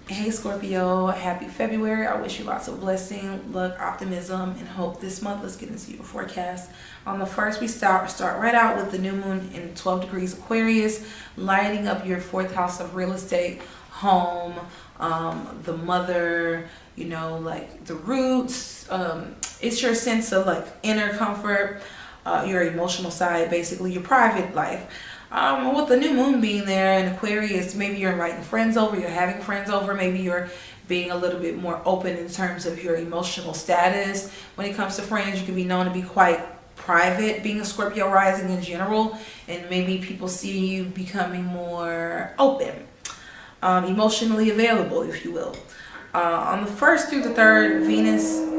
Hey Scorpio, happy February. I wish you lots of blessing, luck, optimism, and hope this month. Let's get into your forecast. On the first, we start right out with the new moon in 12 degrees Aquarius, lighting up your fourth house of real estate, home, the mother, like the roots. It's your sense of like inner comfort, your emotional side, basically your private life. With the new moon being there in Aquarius, maybe you're inviting friends over, you're having friends over, maybe you're being a little bit more open in terms of your emotional status. When it comes to friends, you can be known to be quite private, being a Scorpio rising in general, and maybe people see you becoming more open, emotionally available, if you will. On the 1st through the 3rd, Venus.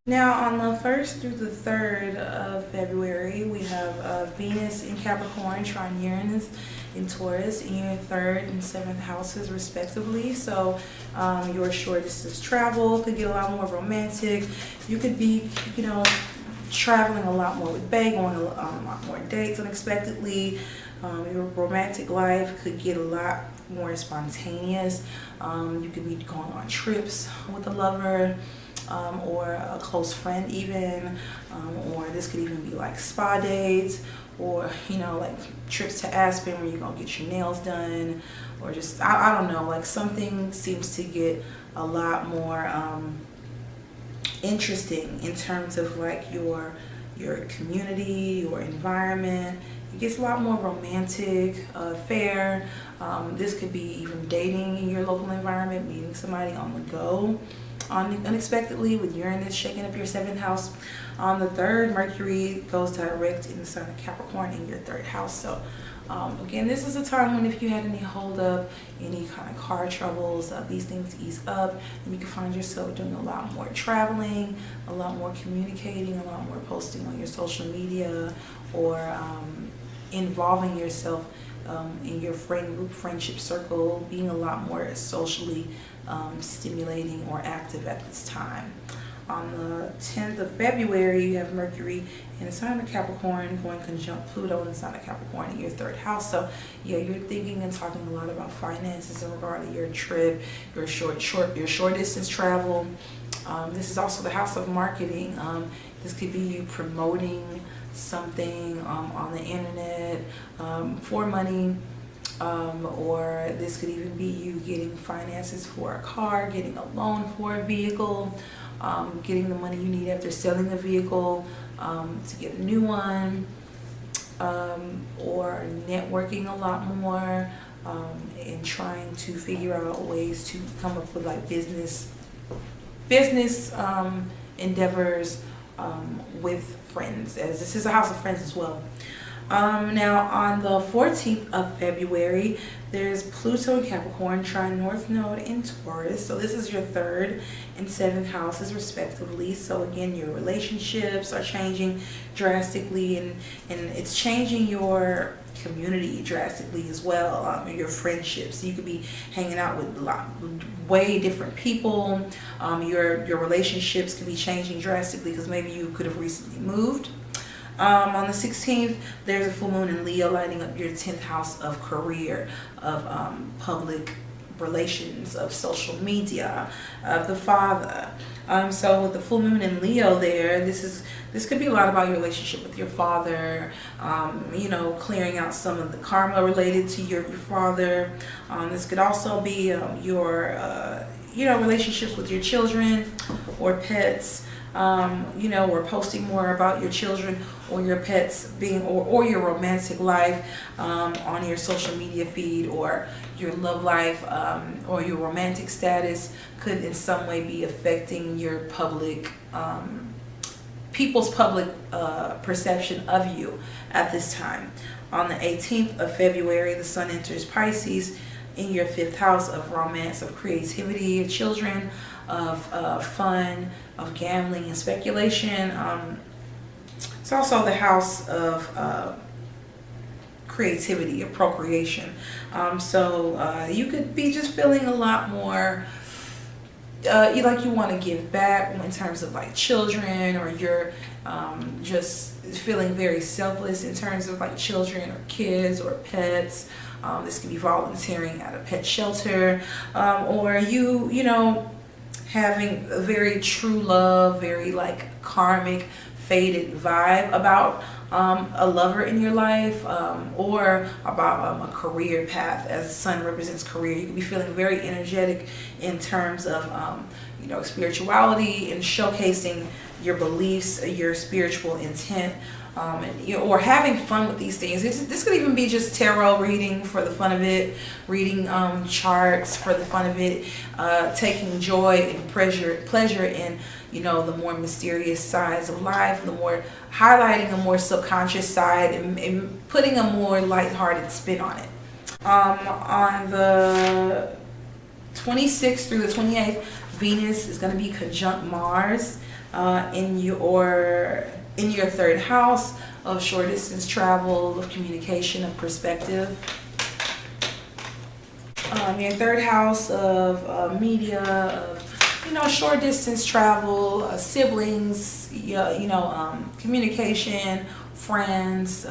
Now, on the 1st through the 3rd of February, we have Venus in Capricorn, trine Uranus in Taurus in your 3rd and 7th houses, respectively. So, your short distance travel could get a lot more romantic. You could be, traveling a lot more with Bae, going on a lot more dates unexpectedly. Your romantic life could get a lot more spontaneous. You could be going on trips with a lover. Or a close friend even, or this could even be like spa dates, or like trips to Aspen where you're gonna get your nails done, or just I don't know, like something seems to get a lot more interesting in terms of like your community, your environment. It gets a lot more romantic, fair. This could be even dating in your local environment, meeting somebody on the go unexpectedly with Uranus shaking up your 7th house. On the 3rd, Mercury goes direct in the sign of Capricorn in your 3rd house. So again, this is a time when if you had any hold up, any kind of car troubles, these things ease up, and you can find yourself doing a lot more traveling, a lot more communicating, a lot more posting on your social media, or involving yourself in your friend group, friendship circle, being a lot more socially stimulating or active at this time. On the 10th of February, you have Mercury in the sign of Capricorn going conjunct Pluto in the sign of Capricorn in your 3rd house. So yeah, you're thinking and talking a lot about finances in regard to your trip, your short distance travel. This is also the house of marketing. This could be you promoting something on the internet for money. Or this could even be you getting finances for a car, getting a loan for a vehicle, getting the money you need after selling a vehicle to get a new one, or networking a lot more, and trying to figure out ways to come up with like business endeavors with friends, as this is a house of friends as well. Now on the 14th of February, there's Pluto in Capricorn, trine North Node in Taurus. So this is your 3rd and 7th houses respectively. So again, your relationships are changing drastically, and it's changing your community drastically as well. Your friendships, you could be hanging out with way different people. Your relationships could be changing drastically because maybe you could have recently moved. On the 16th, there's a full moon in Leo lighting up your 10th house of career, of public relations, of social media, of the father. So with the full moon in Leo there, this could be a lot about your relationship with your father, clearing out some of the karma related to your father. This could also be your relationships with your children or pets. Or posting more about your children or your pets being, or your romantic life on your social media feed, or your love life, or your romantic status could in some way be affecting your public, people's public perception of you at this time. On the 18th of February, the sun enters Pisces in your 5th house of romance, of creativity, of children, of fun, of gambling and speculation. It's also the house of creativity, of procreation. So you could be just feeling a lot more you want to give back in terms of like children, or you're just feeling very selfless in terms of like children or kids or pets. This could be volunteering at a pet shelter, or you know, having a very true love, very like karmic, faded vibe about a lover in your life, or about a career path. As the sun represents career, you can be feeling very energetic in terms of you know, spirituality and showcasing your beliefs, your spiritual intent, and, you know, or having fun with these things. This could even be just tarot reading for the fun of it, reading charts for the fun of it, taking joy and pleasure in, you know, the more mysterious sides of life, the more highlighting a more subconscious side, and putting a more lighthearted spin on it. On the 26th through the 28th, Venus is going to be conjunct Mars in your third house of short distance travel, of communication, of perspective. Your third house of media, of, you know, short distance travel, siblings, you know, communication, friends.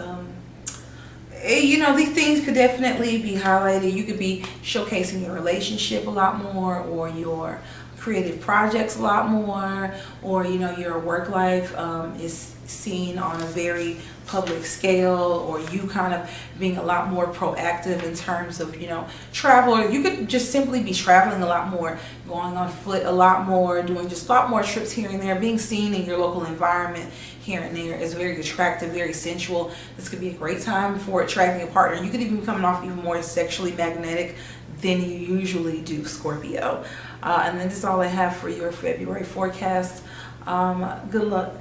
You know, these things could definitely be highlighted. You could be showcasing your relationship a lot more, or your creative projects a lot more, or, you know, your work life is seen on a very public scale, or you kind of being a lot more proactive in terms of, you know, travel. Or you could just simply be traveling a lot more, going on foot a lot more, doing just a lot more trips here and there. Being seen in your local environment here and there is very attractive, very sensual. This could be a great time for attracting a partner. You could even be coming off even more sexually magnetic than you usually do, Scorpio. And then this is all I have for your February forecast. Good luck.